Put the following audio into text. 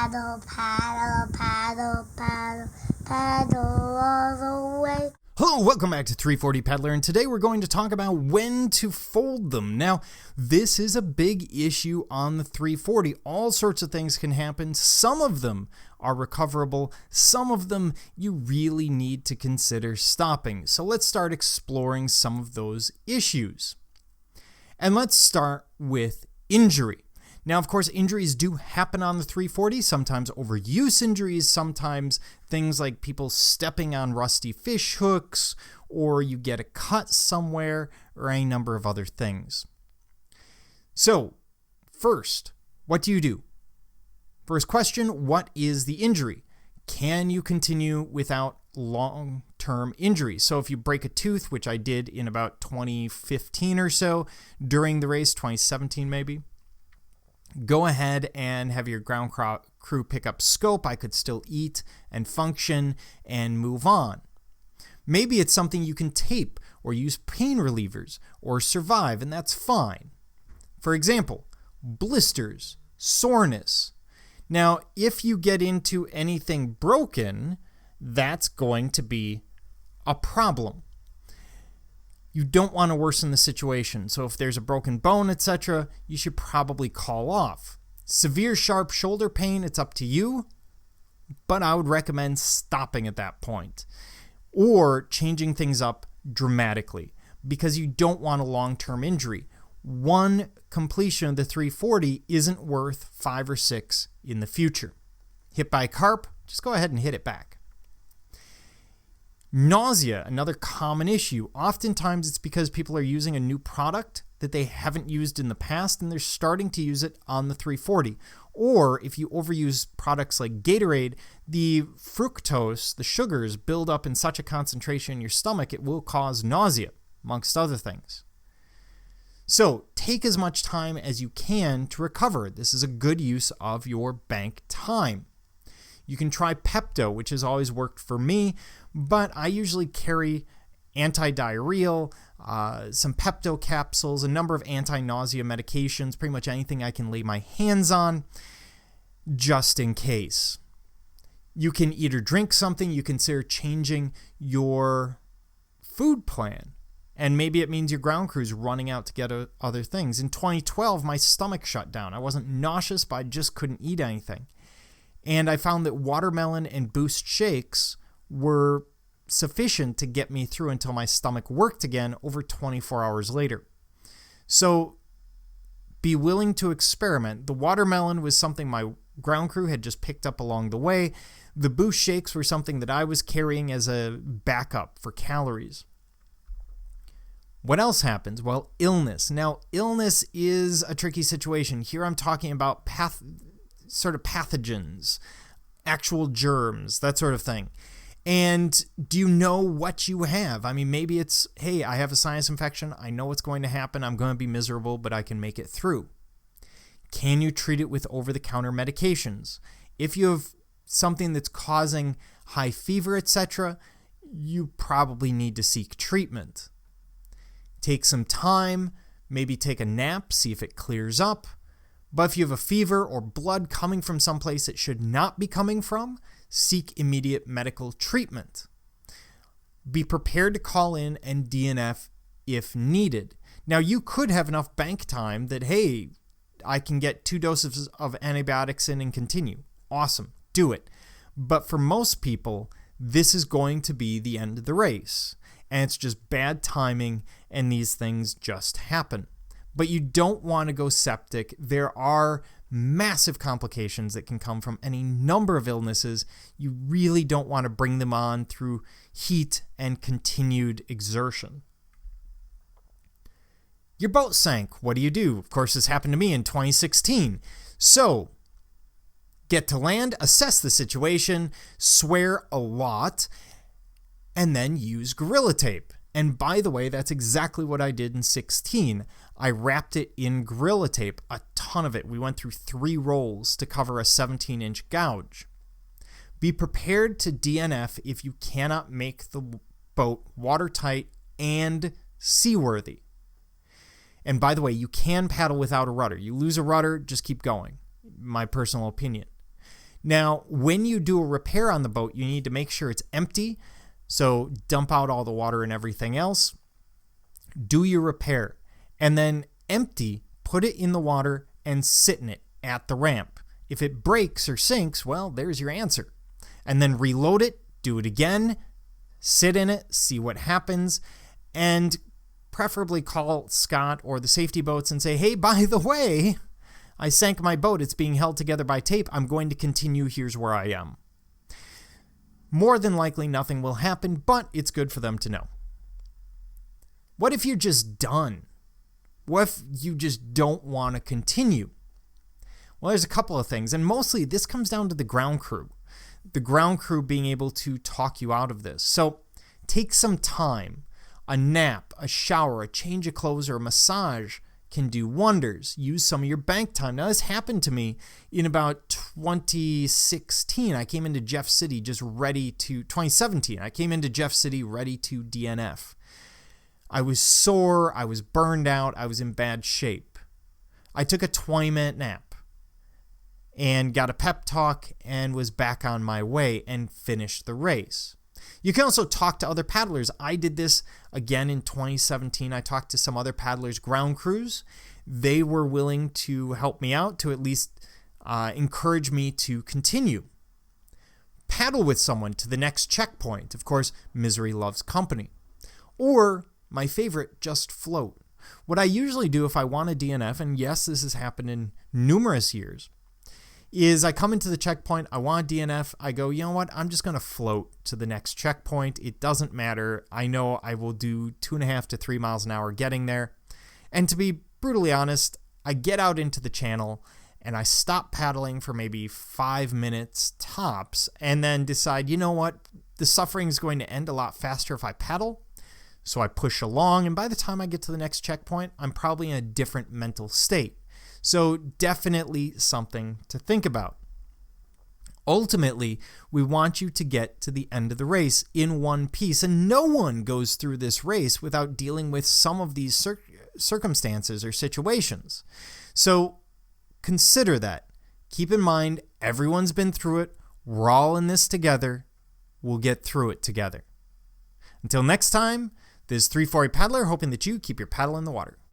paddle, paddle, paddle, paddle, paddle all the way. Hello, welcome back to 340 Paddler, and today we're going to talk about when to fold them. Now, this is a big issue on the 340. All sorts of things can happen. Some of them are recoverable. Some of them you really need to consider stopping. So let's start exploring some of those issues. And let's start with injury. Now, of course, injuries do happen on the 340, sometimes overuse injuries, sometimes things like people stepping on rusty fish hooks, or you get a cut somewhere, or any number of other things. So, first, what do you do? First question, what is the injury? Can you continue without long-term injury? So if you break a tooth, which I did in about 2015 or so, during the race, 2017 maybe, go ahead and have your ground crew pick up scope. I could still eat and function and move on. Maybe it's something you can tape or use pain relievers or survive, and that's fine. For example, blisters, soreness. Now, if you get into anything broken, that's going to be a problem. You don't want to worsen the situation. So if there's a broken bone, etc., you should probably call off. Severe sharp shoulder pain, it's up to you, but I would recommend stopping at that point or changing things up dramatically because you don't want a long-term injury. One completion of the 340 isn't worth 5 or 6 in the future. Hit by a carp, just go ahead and hit it back. Nausea, another common issue. Oftentimes it's because people are using a new product that they haven't used in the past and they're starting to use it on the 340. Or if you overuse products like Gatorade, the fructose, the sugars, build up in such a concentration in your stomach it will cause nausea, amongst other things. So take as much time as you can to recover. This is a good use of your bank time. You can try Pepto, which has always worked for me, but I usually carry anti-diarrheal, some Pepto capsules, a number of anti-nausea medications, pretty much anything I can lay my hands on, just in case. You can eat or drink something. You consider changing your food plan. And maybe it means your ground crew's running out to get other things. In 2012, my stomach shut down. I wasn't nauseous, but I just couldn't eat anything. And I found that watermelon and Boost shakes were sufficient to get me through until my stomach worked again over 24 hours later. So be willing to experiment. The watermelon was something my ground crew had just picked up along the way. The Boost shakes were something that I was carrying as a backup for calories. What else happens? Well, illness. Now, illness is a tricky situation. Here I'm talking about pathogens, actual germs, that sort of thing. And do you know what you have? I mean, maybe it's, hey, I have a sinus infection. I know what's going to happen. I'm going to be miserable, but I can make it through. Can you treat it with over-the-counter medications? If you have something that's causing high fever, etc., you probably need to seek treatment. Take some time, maybe take a nap, see if it clears up. But if you have a fever or blood coming from someplace it should not be coming from, seek immediate medical treatment. Be prepared to call in and DNF if needed. Now, you could have enough bank time that, hey, I can get 2 doses of antibiotics in and continue. Awesome, do it. But for most people, this is going to be the end of the race. And it's just bad timing, and these things just happen. But you don't want to go septic. There are massive complications that can come from any number of illnesses. You really don't want to bring them on through heat and continued exertion. Your boat sank. What do you do? Of course, this happened to me in 2016. So, get to land, assess the situation, swear a lot, and then use Gorilla Tape. And by the way, that's exactly what I did in 16. I wrapped it in Gorilla Tape, a ton of it. We went through 3 rolls to cover a 17-inch gouge. Be prepared to DNF if you cannot make the boat watertight and seaworthy. And by the way, you can paddle without a rudder. You lose a rudder, just keep going. My personal opinion. Now, when you do a repair on the boat, you need to make sure it's empty. So dump out all the water and everything else. Do your repair. And then empty, put it in the water and sit in it at the ramp. If it breaks or sinks, well, there's your answer. And then reload it, do it again, sit in it, see what happens, and preferably call Scott or the safety boats and say, hey, by the way, I sank my boat. It's being held together by tape. I'm going to continue. Here's where I am. More than likely, nothing will happen, but it's good for them to know. What if you're just done? What if you just don't want to continue? Well, there's a couple of things, and mostly this comes down to the ground crew. The ground crew being able to talk you out of this. So take some time. A nap, a shower, a change of clothes, or a massage can do wonders. Use some of your bank time. Now, this happened to me in about 2016. I came into Jeff City 2017. I came into Jeff City ready to DNF. I was sore. I was burned out. I was in bad shape. I took a 20-minute nap and got a pep talk and was back on my way and finished the race. You can also talk to other paddlers. I did this again in 2017. I talked to some other paddlers, ground crews. They were willing to help me out, to at least encourage me to continue. Paddle with someone to the next checkpoint. Of course, misery loves company. Or, my favorite, just float. What I usually do if I want a DNF, and yes, this has happened in numerous years, is I come into the checkpoint, I want a DNF, I go, you know what, I'm just going to float to the next checkpoint. It doesn't matter. I know I will do 2.5 to 3 miles an hour getting there. And to be brutally honest, I get out into the channel and I stop paddling for maybe 5 minutes tops and then decide, you know what, the suffering is going to end a lot faster if I paddle. So I push along, and by the time I get to the next checkpoint, I'm probably in a different mental state. So definitely something to think about. Ultimately, we want you to get to the end of the race in one piece, and no one goes through this race without dealing with some of these circumstances or situations. So consider that. Keep in mind, everyone's been through it. We're all in this together. We'll get through it together. Until next time, this is 340 Paddler, hoping that you keep your paddle in the water.